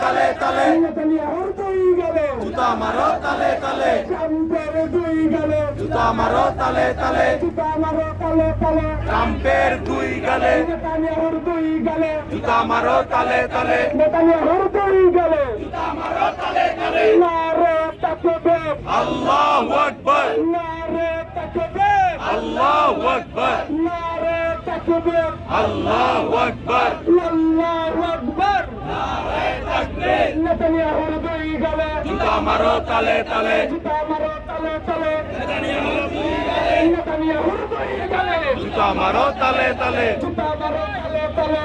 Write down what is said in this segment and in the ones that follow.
তালে তালে নেতানিয়াহুর দুই গালে জুতা মারো তালে তালে ট্রাম্পের দুই গালে জুতা মারো তালে তালে জুতা মারো তালে তালে ট্রাম্পের দুই গালে নেতানিয়াহুর দুই গালে জুতা মারো তালে তালে নেতানিয়াহুর দুই গালে জুতা মারো তালে তালে নারে তাকবীর আল্লাহু আকবার নারে তাকবীর আল্লাহু আকবার নারে তাকবীর আল্লাহু আকবার আল্লাহু আকবার তাকবীর নেতানিয়াহুর দুই গালে জুতা মারো তালে তালে জুতা মারো তালে তালে নেতানিয়াহুর দুই গালে জুতা মারো তালে তালে জুতা মারো তালে তালে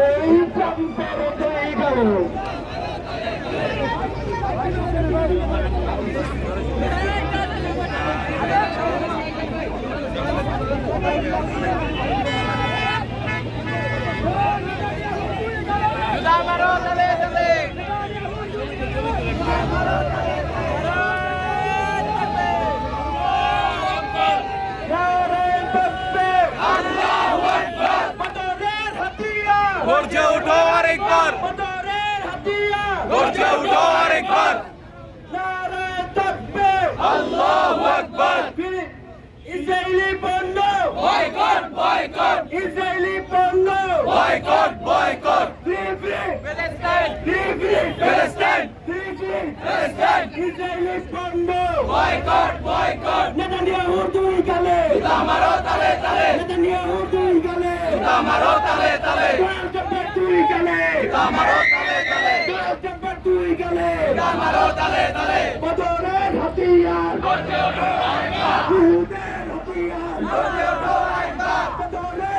এই ট্রাম্পের দুই গালে গর্জে উঠো আরেকবার গর্জে উঠো আরেকবার আল্লাহু আকবার ইসরায়েলি পণ্য বয়কট বয়কট ইসরায়েলি পণ্য boycott boycott free free Palestine free free Palestine free free Palestine Israeli পণ্য বয়কট বয়কট নেতানিয়াহুর দুই গালে জুতা মারো তালে তালে নেতানিয়াহুর দুই গালে জুতা মারো তালে তালে ট্রাম্পের দুই গালে জুতা মারো তালে তালে ট্রাম্পের দুই গালে জুতা মারো তালে তালে বদরের হাতিয়ার গর্জে উঠো আরেকবার ইহুদের হাতিয়ার গর্জে উঠো আরেকবার বদরের